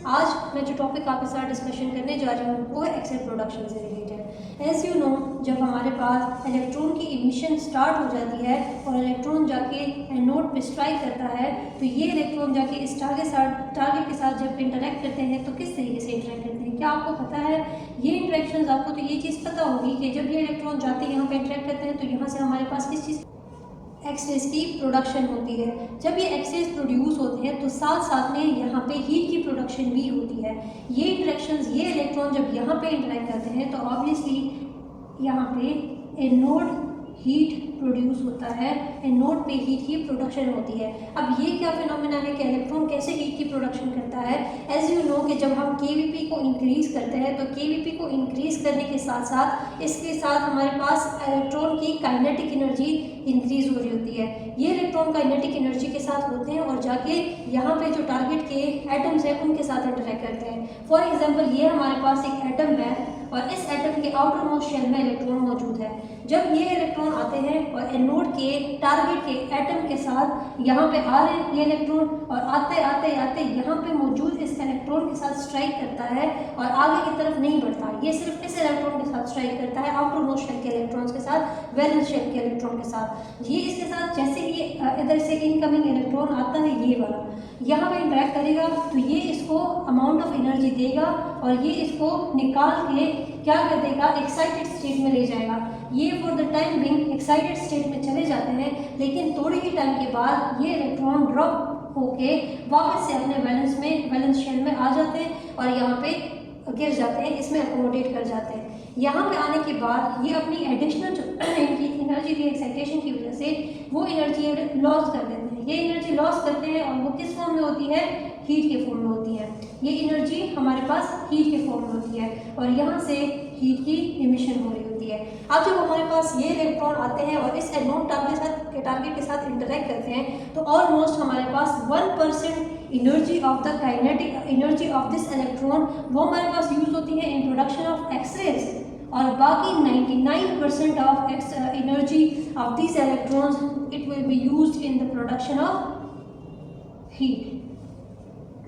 आज मैं जो टॉपिक आपके साथ डिस्कशन करने जा रही हूँ वो है एक्स रे प्रोडक्शन से रिलेटेड। एज यू नो, जब हमारे पास इलेक्ट्रॉन की इमिशन स्टार्ट हो जाती है और इलेक्ट्रॉन जाके एनोड पे स्ट्राइक करता है, तो ये इलेक्ट्रॉन जाके इस टारगेट के साथ जब इंटरेक्ट करते हैं तो किस तरीके से इंटरेक्ट करते हैं, क्या आपको पता है? ये इंटरेक्शंस आपको तो ये चीज़ पता होगी कि जब ये इलेक्ट्रॉन जाते हैं यहाँ पे इंटरेक्ट करते हैं तो यहाँ से हमारे पास किस चीज़ एक्सरेज की प्रोडक्शन होती है। जब ये एक्सरेज प्रोड्यूस होते हैं तो साथ साथ में यहाँ पे हीट की प्रोडक्शन भी होती है। ये इंटरेक्शंस, ये इलेक्ट्रॉन जब यहाँ पे इंटरेक्ट करते हैं तो ऑब्वियसली यहाँ पे एनोड हीट प्रोड्यूस होता है, एनोड पे हीट की प्रोडक्शन होती है। अब ये क्या फिनोमेना है कि इलेक्ट्रॉन कैसे हीट की प्रोडक्शन करता है? एज यू नो कि जब हम केवीपी को इंक्रीज़ करते हैं तो केवीपी को इंक्रीज़ करने के साथ साथ इसके साथ हमारे पास इलेक्ट्रॉन की काइनेटिक एनर्जी इंक्रीज़ हो रही होती है। ये इलेक्ट्रॉन काइनेटिक एनर्जी के साथ होते हैं और जाके यहाँ पे जो टारगेट के एटम्स हैं उनके साथ इंटरेक्ट करते हैं। फॉर एग्जाम्पल, ये हमारे पास एक एटम है और इस एटम के आउटर मोस्ट शेल में इलेक्ट्रॉन मौजूद है। जब ये इलेक्ट्रॉन आते हैं और एनोड के टारगेट के एटम के साथ यहाँ पे आ रहे हैं ये इलेक्ट्रॉन, और आते आते आते यहाँ पे मौजूद इस इलेक्ट्रॉन के साथ स्ट्राइक करता है और आगे की तरफ नहीं बढ़ता। ये सिर्फ इस इलेक्ट्रॉन के साथ स्ट्राइक करता है, आउटर मोस्ट शेल के इलेक्ट्रॉन्स के साथ, वैलेंस शेल के इलेक्ट्रॉन के साथ। ये इसके साथ जैसे ही इधर से इनकमिंग इलेक्ट्रॉन आता है ये वाला यहाँ पे इंटरेक्ट करेगा तो ये इसको अमाउंट ऑफ एनर्जी देगा और ये इसको निकाल के क्या कर देगा, एक्साइटेड स्टेट में ले जाएगा। ये for the time being excited state में चले जाते हैं, लेकिन थोड़ी ही टाइम के बाद ये इलेक्ट्रॉन ड्रॉप होके वापस से अपने वैलेंस शेल में आ जाते हैं और यहाँ पे गिर जाते हैं, इसमें अकोमोडेट कर जाते हैं। यहाँ पे आने के बाद ये अपनी एडिशनल इनकी एनर्जी की एक्साइटेशन की वजह से वो एनर्जी लॉस कर देते हैं। ये एनर्जी लॉस करते हैं और वो किस फॉर्म में होती है? हीट के फॉर्म में होती है। ये एनर्जी हमारे पास हीट के फॉर्म में होती है और यहाँ से हीट की इमिशन हो रही होती है। अब जब हमारे पास ये इलेक्ट्रॉन आते हैं और इस एनोड टारगेट के साथ इंटरेक्ट करते हैं तो ऑलमोस्ट हमारे पास 1% energy of the kinetic energy of this electron वो हमारे पास यूज होती है इन प्रोडक्शन ऑफ एक्सरेज, और बाकी 99% of energy of this electrons it will be used in the production of heat.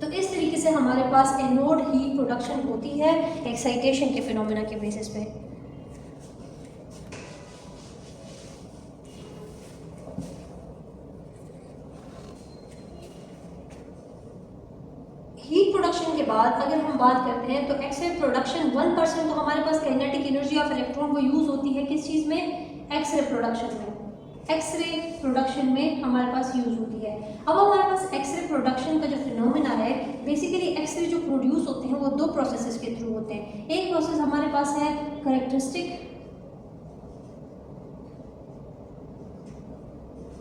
तो इस तरीके से हमारे पास एनोड हीट प्रोडक्शन होती है एक्साइटेशन के फिनोमेना के बेसिस पे। हीट प्रोडक्शन के बाद अगर हम बात करते हैं तो एक्सरे प्रोडक्शन 1% तो हमारे पास काइनेटिक एनर्जी ऑफ इलेक्ट्रॉन को यूज होती है किस चीज़ में? एक्सरे प्रोडक्शन में। एक्सरे प्रोडक्शन में हमारे पास यूज होती है। अब हमारे पास एक्सरे प्रोडक्शन का जो फिनोमेना है, बेसिकली एक्सरे जो प्रोड्यूस होते हैं वो दो प्रोसेसेस के थ्रू होते हैं। एक प्रोसेस हमारे पास है कैरेक्टरिस्टिक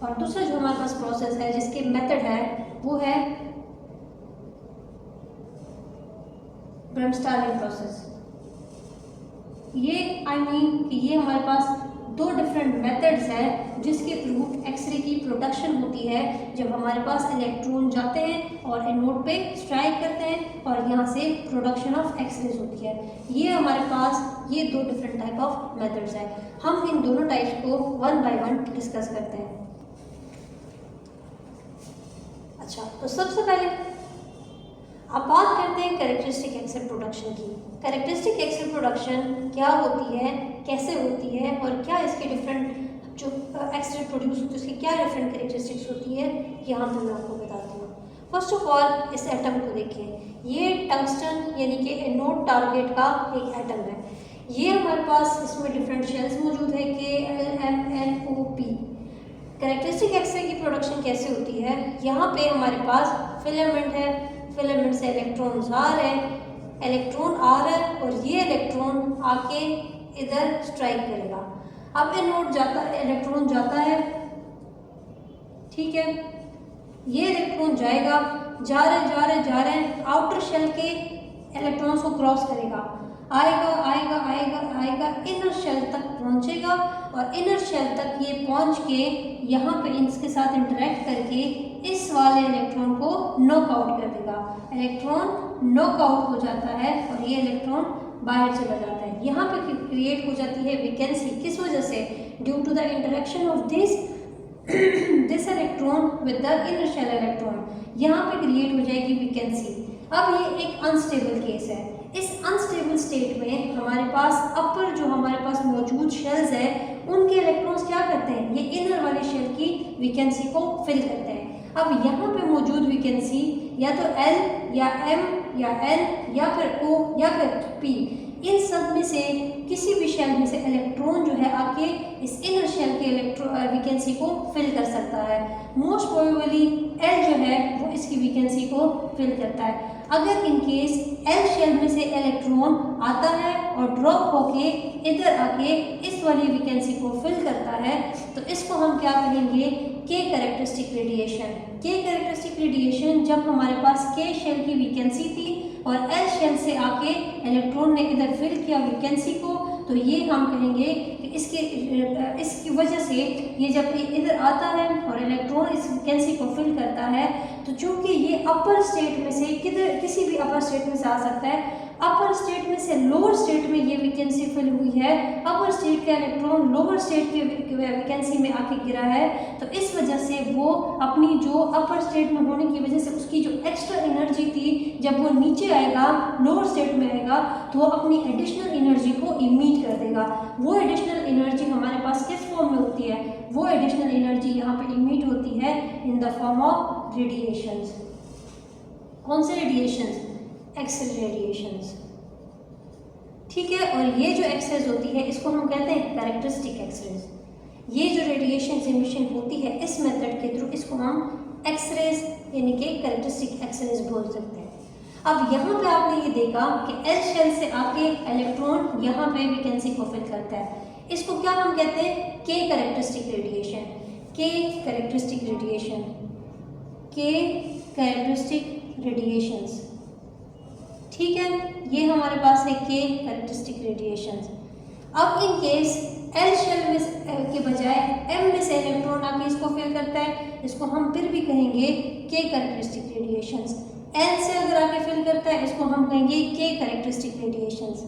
और दूसरा जो हमारे पास प्रोसेस है जिसके मेथड है वो है ब्रह्मस्टालिन प्रोसेस। ये कि ये हमारे पास दो डिफरेंट मेथड्स हैं जिसके थ्रू एक्सरे की प्रोडक्शन होती है जब हमारे पास इलेक्ट्रॉन जाते हैं और एनोड पे स्ट्राइक करते हैं और यहाँ से प्रोडक्शन ऑफ एक्सरेज होती है। ये हमारे पास ये दो डिफरेंट टाइप ऑफ मेथड्स हैं। हम इन दोनों टाइप्स को वन बाय वन डिस्कस करते हैं। अच्छा, तो सबसे पहले अब बात करते हैं कैरेक्टरिस्टिक एक्सरे प्रोडक्शन की। कैरेक्टरिस्टिक एक्सरे प्रोडक्शन क्या होती है, कैसे होती है और क्या इसके डिफरेंट जो एक्सरे प्रोड्यूस होती है उसकी क्या डिफरेंट कैरेक्टरिस्टिक्स होती है, यहाँ पर मैं आपको बताती हूँ। फर्स्ट ऑफ ऑल इस एटम को देखिए, ये टंगस्टन यानी कि एनोड टारगेट का एक एटम है। ये हमारे पास इसमें डिफरेंट शेल्स मौजूद है KLMNOP। कैरेक्टरिस्टिक एक्सरे की प्रोडक्शन कैसे होती है? यहाँ पे हमारे पास फिलामेंट है, फिलामेंट से इलेक्ट्रॉन आ रहे हैं, इलेक्ट्रॉन आ रहा है और ये इलेक्ट्रॉन आके इधर स्ट्राइक करेगा। अब एनोड जाता है, इलेक्ट्रॉन जाता है, ठीक है, ये इलेक्ट्रॉन जाएगा, जा रहे हैं, आउटर शेल के इलेक्ट्रॉन्स को क्रॉस करेगा, आएगा इनर शेल तक पहुंचेगा और इनर शेल तक ये पहुंच के यहाँ पे इनके साथ इंटरेक्ट करके इस वाले इलेक्ट्रॉन को नॉकआउट कर देगा। इलेक्ट्रॉन नॉकआउट हो जाता है और ये इलेक्ट्रॉन बाहर चला जाता है। यहाँ पे क्रिएट हो जाती है वैकेंसी, किस वजह से? Due to the interaction of this electron with the inner shell electron. यहाँ पे क्रिएट हो जाएगी वैकेंसी। अब ये एक अनस्टेबल केस है। इस अनस्टेबल स्टेट में हमारे पास अपर जो हमारे पास मौजूद शेल्स है उनके इलेक्ट्रॉन्स क्या करते हैं, ये इनर वाले शेल की वैकेंसी को फिल करते हैं। अब यहाँ पे मौजूद वैकेंसी या तो L या M या N या फिर O या फिर P, इन सब में से किसी भी शेल में से इलेक्ट्रॉन जो है आके इस इनर शेल के वैकेंसी को फिल कर सकता है। मोस्ट प्रोबेबली L जो है वो इसकी वैकेंसी को फिल करता है। अगर इन केस L शेल में से इलेक्ट्रॉन आता है और ड्रॉप होके इधर आके इस वाली वैकेंसी को फिल करता है तो इसको हम क्या कहेंगे, K characteristic radiation. K characteristic radiation जब हमारे पास K शेल की वैकेंसी थी और L शेल से आके इलेक्ट्रॉन ने इधर फिल किया वैकेंसी को, तो ये हम कहेंगे कि इसकी वजह से ये जब इधर आता है और इलेक्ट्रॉन इस वैकेंसी को फिल करता है तो चूंकि ये अपर स्टेट में से किसी भी अपर स्टेट में से आ सकता है, अपर स्टेट में से लोअर स्टेट में ये वैकेंसी फिल हुई है, अपर स्टेट का इलेक्ट्रॉन लोअर स्टेट की वैकेंसी में आके गिरा है, तो इस वजह से वो अपनी जो अपर स्टेट में होने की वजह से उसकी जो एक्स्ट्रा एनर्जी थी जब वो नीचे आएगा लोअर स्टेट में आएगा तो वो अपनी एडिशनल एनर्जी को इमिट कर देगा। वो एडिशनल एनर्जी हमारे पास किस फॉर्म में होती है, वो एडिशनल एनर्जी यहाँ पे इमिट होती है in the form of radiations. कौन से रेडिएशंस, एक्सरे रेडिएशंस, ठीक है। और ये जो एक्सरेज होती है इसको हम कहते हैं कैरेक्टरिस्टिक एक्सरेज। ये जो रेडिएशन एमिशन होती है इस मेथड के थ्रू इसको हम एक्सरेज यानी कि कैरेक्टरिस्टिक एक्सरेज बोल सकते हैं। अब यहाँ पे आपने ये देखा कि L शेल से आके इलेक्ट्रॉन यहाँ पे वैकेंसी को फिल करता है, इसको क्या हम कहते हैं, K characteristic radiation. K characteristic radiation, K characteristic radiations, ठीक है। ये हमारे पास है K कैरेक्टरिस्टिक रेडिएशंस। अब इन केस L शेल में के बजाय M में से इलेक्ट्रॉन आके इसको फिल करता है, इसको हम फिर भी कहेंगे K कैरेक्टरिस्टिक रेडिएशंस। L से अगर आके फिल करता है इसको हम कहेंगे K कैरेक्टरिस्टिक रेडिएशंस,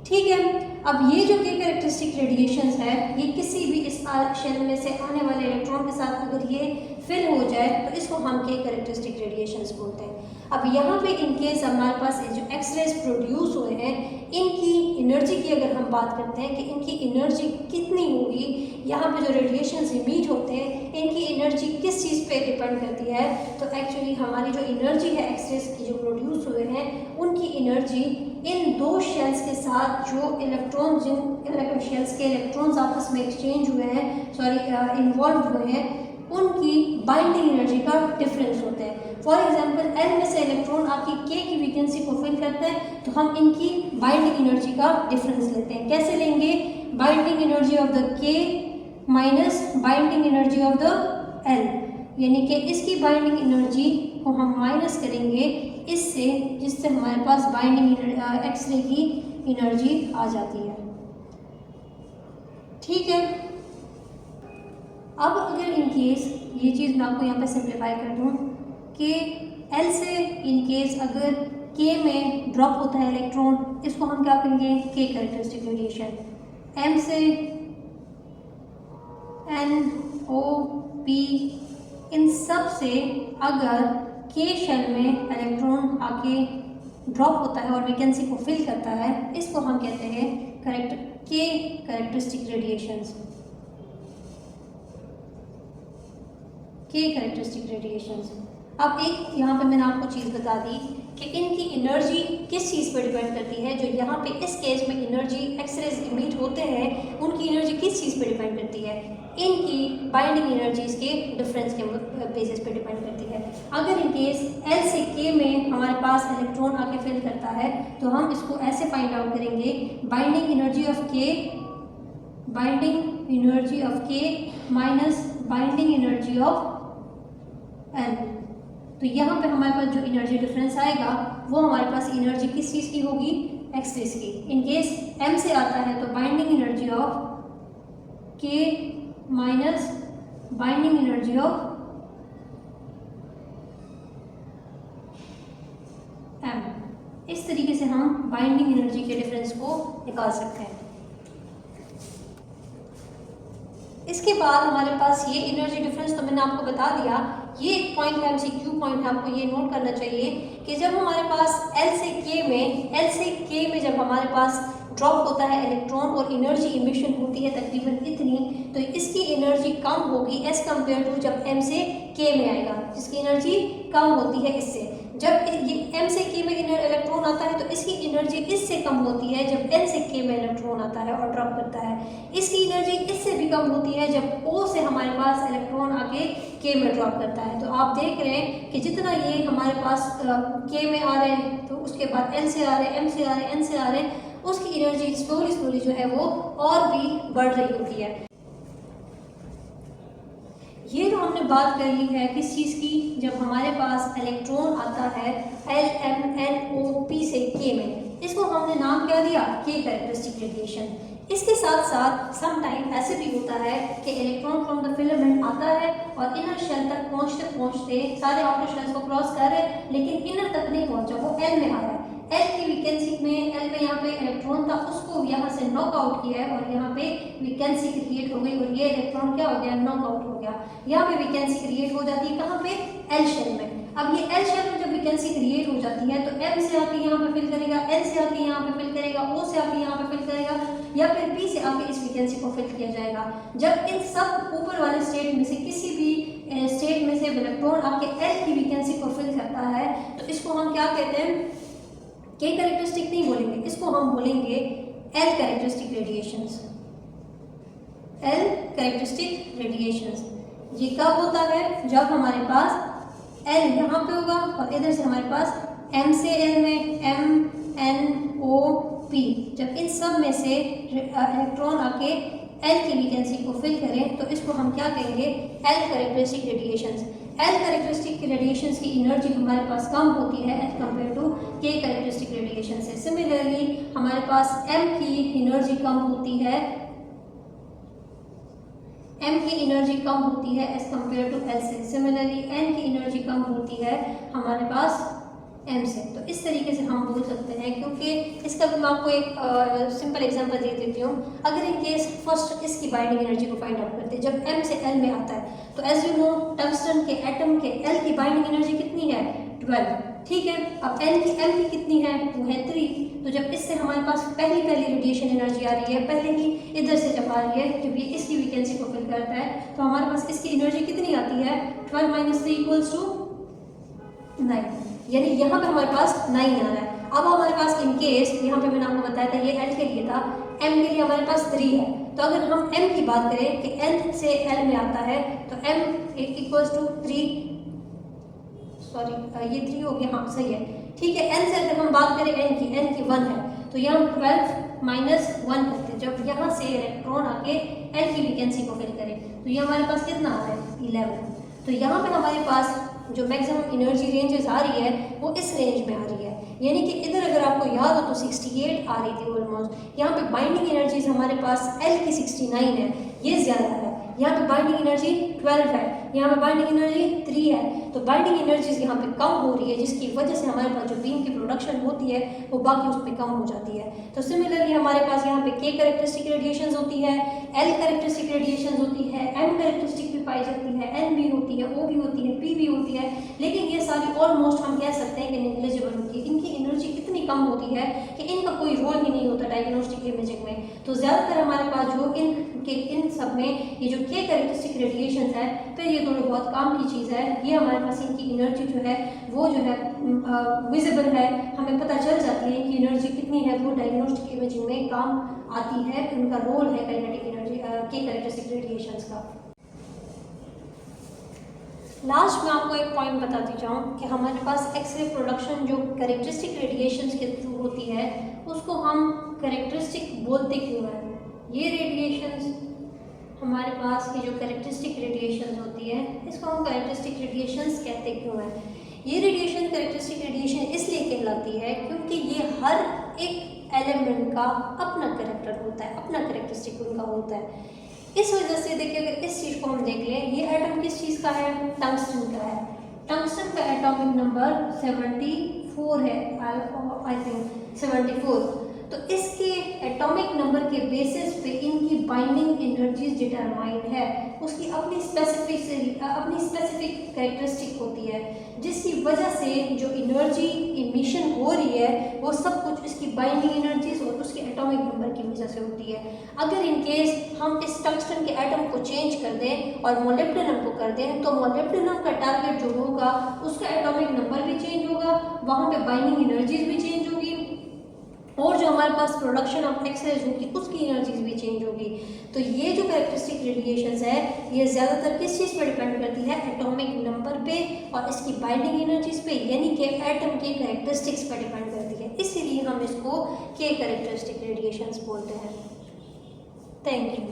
ठीक है। अब ये जो K कैरेक्टरिस्टिक रेडिएशंस है ये किसी भी इस शेल में से आने वाले इलेक्ट्रॉन के साथ अगर ये फिल हो जाए तो इसको हम K कैरेक्टरिस्टिक रेडिएशंस बोलते हैं। अब यहाँ पे इन केस हमारे पास जो एक्सरेज प्रोड्यूस हुए हैं इनकी एनर्जी की अगर हम बात करते हैं कि इनकी एनर्जी कितनी होगी, यहाँ पे जो रेडिएशंस इमिट होते हैं इनकी एनर्जी किस चीज़ पे डिपेंड करती है, तो एक्चुअली हमारी जो एनर्जी है एक्सरेज की जो प्रोड्यूस हुए हैं उनकी एनर्जी इन दो शेल्स के साथ जो इलेक्ट्रॉन जिन शेल्स के इलेक्ट्रॉन्स आपस में एक्सचेंज हुए हैं इन्वॉल्व हुए हैं उनकी बाइंडिंग एनर्जी का डिफरेंस होता है। फॉर एग्जांपल L में से इलेक्ट्रॉन आके K की वैकेंसी को फिल करते हैं तो हम इनकी बाइंडिंग एनर्जी का डिफरेंस लेते हैं। कैसे लेंगे, binding energy of the K minus binding energy of the L, यानी कि इसकी बाइंडिंग एनर्जी को हम माइनस करेंगे इससे, जिससे हमारे पास बाइंडिंग एक्सरे की एनर्जी आ जाती है, ठीक है। अब अगर इन केस ये चीज़ मैं आपको यहाँ पे सिंप्लीफाई कर दूँ कि L से इन केस अगर K में ड्रॉप होता है इलेक्ट्रॉन इसको हम क्या कहेंगे, K कैरेक्टरिस्टिक रेडिएशन। M से N O P इन सब से अगर K शेल में इलेक्ट्रॉन आके ड्रॉप होता है और वैकेंसी को फिल करता है इसको हम कहते हैं K characteristic radiations, K characteristic radiations. अब एक यहाँ पे मैंने आपको चीज़ बता दी कि इनकी एनर्जी किस चीज़ पर डिपेंड करती है। जो यहाँ पे इस केस में एनर्जी एक्सरेज इमिट होते हैं उनकी एनर्जी किस चीज़ पर डिपेंड करती है, इनकी बाइंडिंग एनर्जीज के डिफरेंस के बेसिस पे डिपेंड करती है। अगर इन केस L से K में हमारे पास इलेक्ट्रॉन आके फिल करता है तो हम इसको ऐसे फाइंड आउट करेंगे, binding energy of K minus binding energy of L। तो यहाँ पे हमारे पास जो एनर्जी डिफरेंस आएगा वो हमारे पास एनर्जी किस चीज़ की होगी, एक्सरेज की। इन केस M से आता है तो binding energy of K minus binding energy of M। इस तरीके से हम बाइंडिंग एनर्जी के डिफरेंस को निकाल सकते हैं। इसके बाद हमारे पास ये एनर्जी डिफरेंस तो मैंने आपको बता दिया ये एक पॉइंट है, MCQ पॉइंट है, आपको ये नोट करना चाहिए कि जब हमारे पास L से K में जब हमारे पास ड्रॉप होता है इलेक्ट्रॉन और एनर्जी इमिशन होती है तकरीबन इतनी, तो इसकी एनर्जी कम होगी एज कम्पेयर टू जब M से K में आएगा, जिसकी एनर्जी कम होती है इससे। जब ये M से K में इलेक्ट्रॉन आता है तो इसकी एनर्जी इससे कम होती है जब L से K में इलेक्ट्रॉन आता है और ड्रॉप करता है। इसकी एनर्जी इससे भी कम होती है जब O से हमारे पास इलेक्ट्रॉन आके K में ड्रॉप करता है। तो आप देख रहे हैं कि जितना ये हमारे पास K में आ रहे हैं तो उसके बाद L से आ रहे हैं, M से आ रहे हैं, N से आ रहे हैं, उसकी एनर्जी स्लोली जो है वो और भी बढ़ रही होती है। ये जो हमने बात कर ली है किस चीज़ की, जब हमारे पास इलेक्ट्रॉन आता है LMNOP से K में, इसको हमने नाम क्या दिया, K कैरेक्टरिस्टिक रेडिएशन। इसके साथ साथ सम टाइम ऐसे भी होता है कि इलेक्ट्रॉन फ्रॉम द फिलामेंट आता है और इनर शेल तक पहुँचते सारे आउटर शेल्स को क्रॉस कर रहे हैं, लेकिन इनर तक नहीं पहुँचा, वो L में आ रहा है। L की वैकेंसी में L में यहाँ पे इलेक्ट्रॉन था, उसको यहाँ से नॉक आउट किया है और यहाँ पे वैकेंसी क्रिएट हो गई और ये इलेक्ट्रॉन क्या हो गया, नॉक आउट हो गया। यहाँ पे वैकेंसी क्रिएट हो जाती है कहाँ पे, L शेल में। अब ये L शेल में जब वैकेंसी क्रिएट हो जाती है तो M से आके यहाँ पे फिल करेगा, N से आके यहाँ पे फिल करेगा, O से आके यहाँ पे फिल करेगा या फिर P से आके इस वैकेंसी को फिल किया जाएगा। जब इन सब ऊपर वाले स्टेट में से किसी भी स्टेट में से इलेक्ट्रॉन आके L की वैकेंसी को फिल करता है तो इसको हम क्या कहते हैं, K कैरेक्टरिस्टिक नहीं बोलेंगे, इसको हम बोलेंगे L characteristic radiations. L characteristic radiations ये कब होता है, जब हमारे पास L यहाँ पे होगा और इधर से हमारे पास M से L में MNOP, जब इन सब में से इलेक्ट्रॉन आके L की वैकेंसी को फिल करें तो इसको हम क्या कहेंगे, L characteristic radiations. L characteristic radiations की एनर्जी हमारे पास कम होती है as compare to K characteristic radiation से। सिमिलरली हमारे पास M की एनर्जी कम होती है, M की एनर्जी कम होती है एज कम्पेयर टू L से। सिमिलरली N की एनर्जी कम होती है हमारे पास M से। तो इस तरीके से हम बोल सकते हैं, क्योंकि इसका मैं आपको एक सिंपल एग्जांपल दे देती हूँ। अगर इन केस फर्स्ट इसकी बाइंडिंग एनर्जी को फाइंड आउट करते हैं, जब M से L में आता है तो एज यू नो टंगस्टन के एटम के L की बाइंडिंग एनर्जी कितनी है, 12, ठीक है। अब L की कितनी है, वो है 3। तो जब इससे हमारे पास पहली रेडिएशन एनर्जी आ रही है, पहले ही इधर से जब आ रही है, जब ये इसकी वैकेंसी को फिल करता है तो हमारे पास इसकी एनर्जी कितनी आती है, 12 - 3 = 9, यानी यहाँ पे हमारे पास 9 आ रहा है। अब हमारे पास इन केस यहाँ पे मैंने आपको बताया था ये L के लिए था, M के लिए हमारे पास 3 है। तो अगर हम M की बात करें कि N से L में आता है तो M = 3, सॉरी ये 3 हो गया, हाँ सही है, ठीक है। N से अगर हम बात करें N की 1 है तो यहाँ 12 - 1 करते हैं। जब यहाँ से इलेक्ट्रॉन आके L की वैकेंसी को फिल करें तो ये हमारे पास कितना आ रहा है, 11। तो यहाँ पे हमारे पास जो मैक्सिमम एनर्जी रेंजेस आ रही है वो इस रेंज में आ रही है, यानी कि इधर अगर आपको याद हो तो 68 आ रही थी ऑलमोस्ट। यहाँ पे बाइंडिंग एनर्जीज हमारे पास L की 69 है, ये ज़्यादा है। यहाँ पे बाइंडिंग एनर्जी 12 है, यहाँ पे बाइंडिंग एनर्जी 3 है। तो बाइंडिंग एनर्जीज यहाँ पे कम हो रही है, जिसकी वजह से हमारे पास जो बीम की प्रोडक्शन होती है वो बाकी उस पर कम हो जाती है। तो सिमिलरली हमारे पास यहाँ पे K कैरेक्टरिस्टिक रेडिएशंस होती है, L कैरेक्टरिस्टिक रेडिएशंस होती है, M कैरेक्टरिस्टिक भी पाई जाती है, N भी होती है, O भी होती है, P भी होती है, लेकिन ये सारी ऑलमोस्ट हम कह सकते हैं कि नेग्लिजिबल होती है। इनकी एनर्जी इतनी कम होती है कि इनका कोई रोल ही नहीं होता डायग्नोस्टिक इमेजिंग में। तो ज़्यादातर हमारे पास जो इन सब में ये जो K कैरेक्टरिस्टिक रेडिएशन है, फिर ये थोड़ी बहुत काम की चीज़ है, ये हमारे पास इनकी एनर्जी जो है वो जो है विजिबल है, हमें पता चल जाती है कि एनर्जी कितनी है, वो डायग्नोस्टिक इमेजिंग में काम आती है, उनका रोल है kinetic energy K characteristic radiations का। लास्ट में आपको एक पॉइंट बताती जाऊँ कि हमारे पास एक्सरे प्रोडक्शन जो कैरेक्टरिस्टिक रेडिएशंस के थ्रू होती है उसको हम कैरेक्टरिस्टिक बोलते क्यों हैं। ये रेडिएशंस हमारे पास की जो कैरेक्टरिस्टिक रेडिएशंस होती है इसको हम कैरेक्टरिस्टिक रेडिएशंस कहते क्यों हैं। ये रेडिएशन कैरेक्टरिस्टिक रेडिएशन इसलिए कहलाती है क्योंकि ये हर एक एलिमेंट का अपना कैरेक्टर होता है, अपना कैरेक्टरिस्टिक उनका होता है। इस वजह से देखिए, अगर इस चीज़ को हम देख लें, ये एटम किस चीज़ का है, टंगस्टन का है। टंगस्टन का एटॉमिक नंबर 74 है, आई थिंक 74। तो इसके एटॉमिक नंबर के बेसिस पे इनकी बाइंडिंग एनर्जीज डिटरमाइंड है, उसकी अपनी स्पेसिफिक कैरेक्टरिस्टिक होती है, जिसकी वजह से जो एनर्जी इमिशन हो रही है वो सब कुछ इसकी बाइंडिंग एनर्जीज और उसके एटॉमिक नंबर की वजह से होती है। अगर इन केस हम इस टंगस्टन के एटम को चेंज कर दें और मोलिब्डेनम को कर दें तो मोलिब्डेनम का टारगेट जो होगा उसका एटॉमिक नंबर भी चेंज होगा, वहाँ पे बाइंडिंग एनर्जीज भी चेंज होगी और जो हमारे पास प्रोडक्शन ऑफ एक्सरेज होगी उसकी एनर्जीज भी चेंज होगी। तो ये जो कैरेक्टरिस्टिक रेडिएशंस है ये ज़्यादातर किस चीज़ पर डिपेंड करती है, एटॉमिक नंबर पे और इसकी बाइंडिंग एनर्जीज पे, यानी कि एटम के कैरेक्टरिस्टिक्स पर डिपेंड करती है। इसीलिए हम इसको के कैरेक्टरिस्टिक रेडिएशंस बोलते हैं। Thank you.